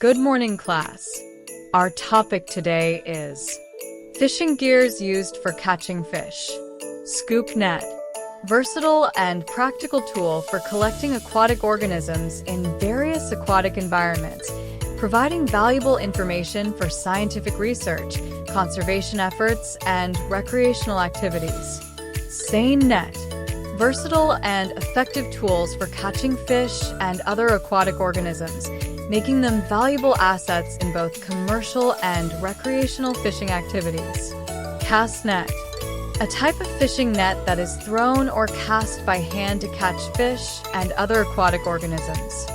Good morning, class. Our topic today is fishing gears used for catching fish. Scoop net. Versatile and practical tool for collecting aquatic organisms in various aquatic environments, providing valuable information for scientific research, conservation efforts, and recreational activities. Seine net. Versatile and effective tools for catching fish and other aquatic organisms, making them valuable assets in both commercial and recreational fishing activities. Cast net. A type of fishing net that is thrown or cast by hand to catch fish and other aquatic organisms.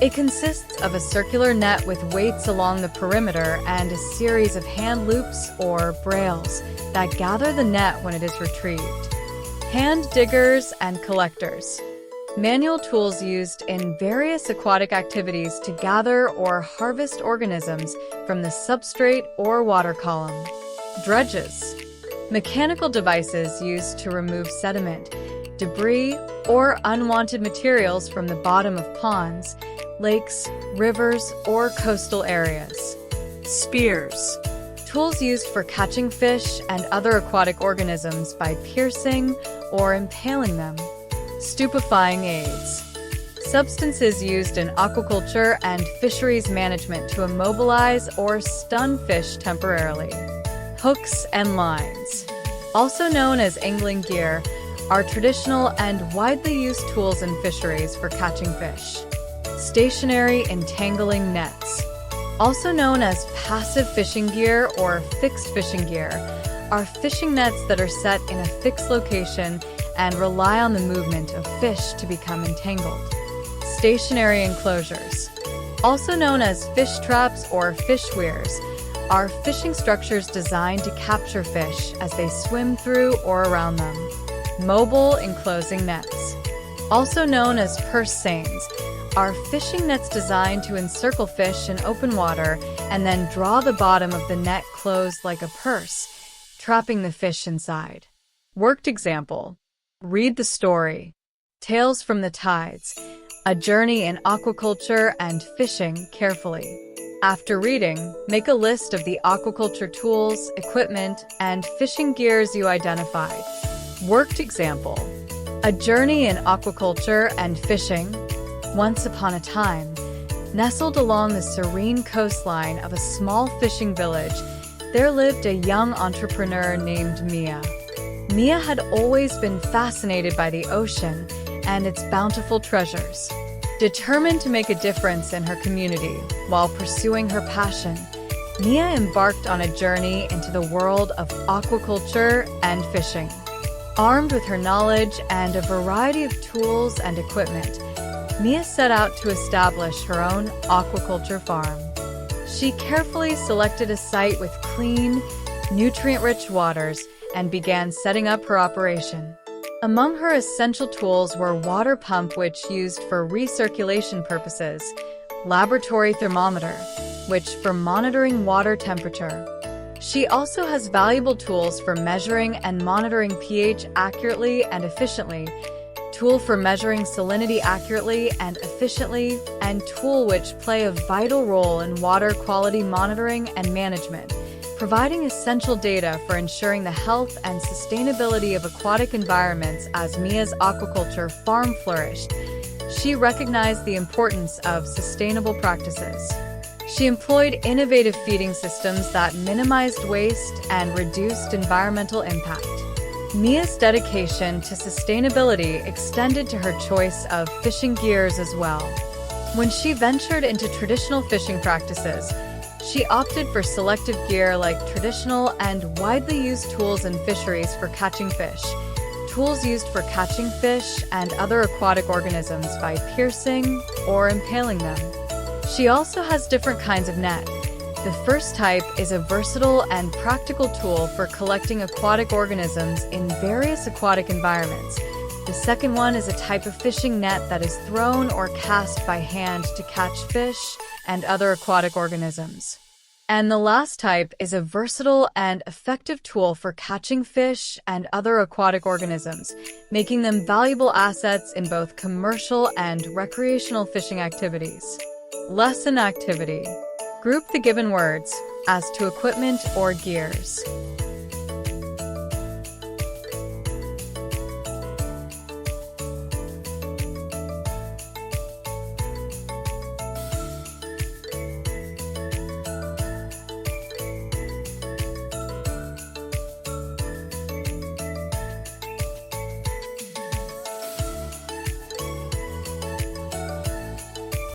It consists of a circular net with weights along the perimeter and a series of hand loops or brails that gather the net when it is retrieved. Hand diggers and collectors. Manual tools used in various aquatic activities to gather or harvest organisms from the substrate or water column. Dredges. Mechanical devices used to remove sediment, debris, or unwanted materials from the bottom of ponds, lakes, rivers, or coastal areas. Spears. Tools used for catching fish and other aquatic organisms by piercing or impaling them. Stupefying aids. Substances used in aquaculture and fisheries management to immobilize or stun fish temporarily. Hooks and lines, also known as angling gear, are traditional and widely used tools in fisheries for catching fish. Stationary entangling nets, also known as passive fishing gear or fixed fishing gear, are fishing nets that are set in a fixed location and rely on the movement of fish to become entangled. Stationary enclosures, also known as fish traps or fish weirs, are fishing structures designed to capture fish as they swim through or around them. Mobile enclosing nets, also known as purse seines, are fishing nets designed to encircle fish in open water and then draw the bottom of the net closed like a purse, trapping the fish inside. Worked example. Read the story, Tales from the Tides, A Journey in Aquaculture and Fishing carefully. After reading, make a list of the aquaculture tools, equipment, and fishing gears you identified. Worked example. A journey in aquaculture and fishing. Once upon a time, nestled along the serene coastline of a small fishing village, there lived a young entrepreneur named Mia. Mia had always been fascinated by the ocean and its bountiful treasures. Determined to make a difference in her community while pursuing her passion, Mia embarked on a journey into the world of aquaculture and fishing. Armed with her knowledge and a variety of tools and equipment, Mia set out to establish her own aquaculture farm. She carefully selected a site with clean, nutrient-rich waters and began setting up her operation. Among her essential tools were water pump, which used for recirculation purposes, laboratory thermometer, which for monitoring water temperature. She also has valuable tools for measuring and monitoring pH accurately and efficiently, tool for measuring salinity accurately and efficiently, and tool which play a vital role in water quality monitoring and management, providing essential data for ensuring the health and sustainability of aquatic environments. As Mia's aquaculture farm flourished, she recognized the importance of sustainable practices. She employed innovative feeding systems that minimized waste and reduced environmental impact. Mia's dedication to sustainability extended to her choice of fishing gears as well. When she ventured into traditional fishing practices, she opted for selective gear like traditional and widely used tools in fisheries for catching fish, tools used for catching fish and other aquatic organisms by piercing or impaling them. She also has different kinds of net. The first type is a versatile and practical tool for collecting aquatic organisms in various aquatic environments. The second one is a type of fishing net that is thrown or cast by hand to catch fish and other aquatic organisms. And the last type is a versatile and effective tool for catching fish and other aquatic organisms, making them valuable assets in both commercial and recreational fishing activities. Lesson activity. Group the given words as to equipment or gears.